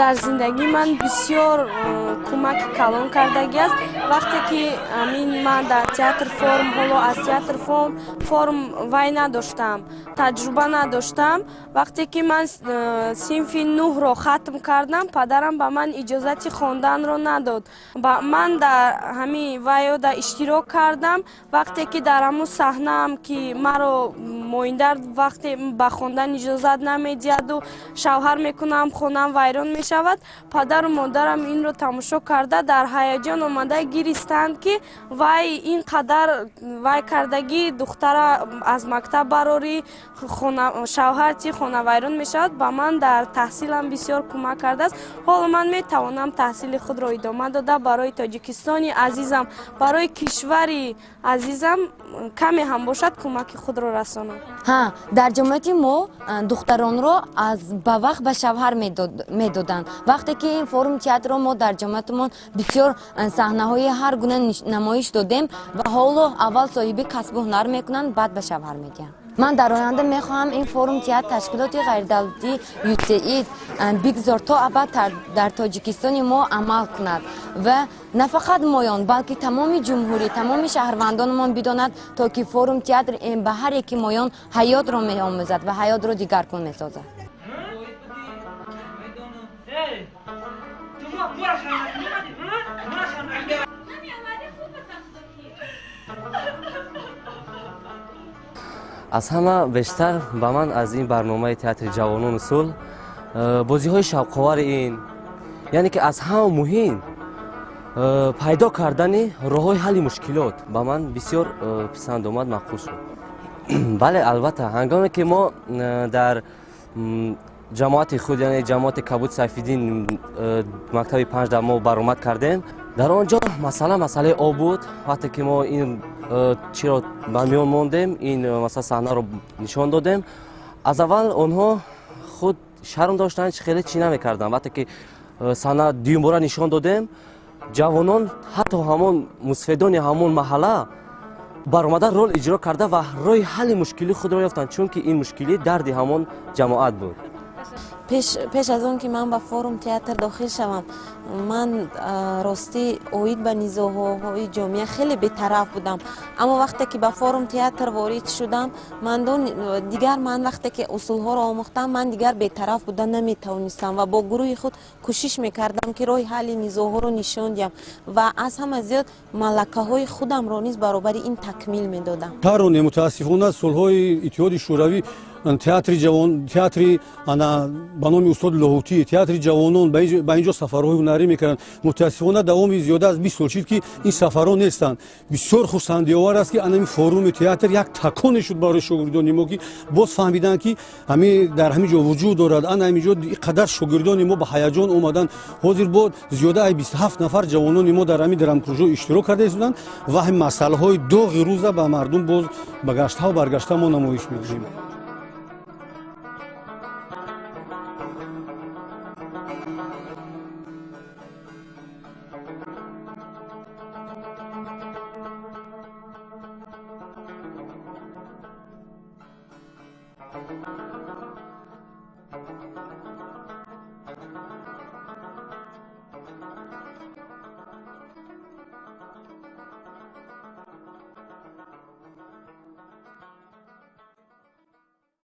дар зиндагии ман бисёр кӯмаки калон кардагиаст. вақте ки ман дар театр форм ҳоло аз театр форм вай надоштам, таҷруба надоштам. вақте ки ман синфи 9-ро хатм кардам, падарам ба ман иҷозати хонданро надод. ман дар ҳамин вайода иштирок кардам. вақте ки дар ҳамун саҳнаам ки маро моиндар вақте ба хондан иҷозат намедиҳаду шавҳар мекунам, хонам вайрон мешавад, падару модарам инро тамошо карда дар ҳаяҷон омада гиристанд ки вай ин қадар вай кардагӣ духтара аз мактаб барорӣ, шавҳар чӣ хонавайрон мешавад. ба ман дар таҳсилам бисёр кӯмак кардааст. ҳоло ман метавонам таҳсили худро идома дода барои тоҷикистони азизам, барои кишвари азизам каме ҳам бошад кӯмаки худро расонам. дар ҷамоати мо духтаронро ба вақт ба шавҳар медоданд. вақте ки ин форум театрро мо дар ҷамоатмон бисёр саҳнаҳои ҳар гуна намоиш додем ва ҳоло аввал соҳиби касбу ҳунар мекунанд, баъд ба шавҳар медиҳанд. ман дар оянда мехоҳам ин форум театр ташкилоти ғайридавлатӣ ЮТИ бигзор то абад дар тоҷикистони мо амал кунад ва на фақат моён, балки тамоми ҷумҳурӣ, тамоми шаҳрвандонамон бидонад, то ки форум театр ба ҳар яки моён ҳаётро меомӯзад ва ҳаётро дигаргун месозад. аз ҳама бештар ба ман аз ин барномаи театри ҷавонону сулҳ бозиҳои шавқовари ин, яъне ки аз ҳама муҳим пайдо кардани роҳҳои ҳалли мушкилот ба ман бисёр писанд омад, мақбул шуд. бале, албатта ҳангоме ки мо дар ҷамоати худ, яъне ҷамоати Кабуд Сайфиддин мактаби 5 мо баромад кардем. дар он ҷо масъалаи об буд. вақте ки мо ин чиро ба миён мондем, ин масъала саҳнаро нишон додем, аз аввал онҳо худ шарм доштанд, хеле чӣ намекарданд. вақте ки саҳна дуюмбора нишон додем, ҷавонон ҳатто ҳамон мусфедони ҳамон маҳалла баромада рол иҷро карда ва роҳи ҳалли мушкилии худро ёфтанд, чунки ин мушкилӣ дарди ҳамон ҷамоат буд. пеш аз он ки ман ба форум театр дохил шавам, ман ростӣ оид ба низоҳоҳои ҷомеа хеле бетараф будам. аммо вақте ки ба форум театр ворид шудам, дигар ман вақте ки усулҳоро омӯхтам, ман дигар бетараф буда наметавонистам ва бо гурӯҳи худ кӯшиш мекардам ки роҳи ҳалли низоҳоро нишон диҳам ва аз ҳама зиёд малакаҳои худамро низ баробари ин такмил медодам. тароне мутаассифона сулҳҳои иттиҳоди шӯравӣ театри ба номи устоди Лоҳутӣ, театри ҷавонон ба ин ҷо сафарҳои ҳунарӣ мекарданд. мутаассифона давоми зиёда аз 20 сол шид ки ин сафарҳо нестанд. бисёр хурсандиовар аст ки ин форуми театр як таконе шуд барои шогирдони мо ки боз фаҳмиданд ки дар ҳамин ҷо вуҷуд дорад. ҳамин ҷо қадар шогирдони мо ба ҳаяҷон омаданд. ҳозир бо зиёда аз 27 нафар ҷавонони мо дар ҳамин драмкружо иштирок карда истоданд ва масъалаҳои доғи рӯза ба мардум боз ба гаштаҳо баргашта мо намоиш медиҳем.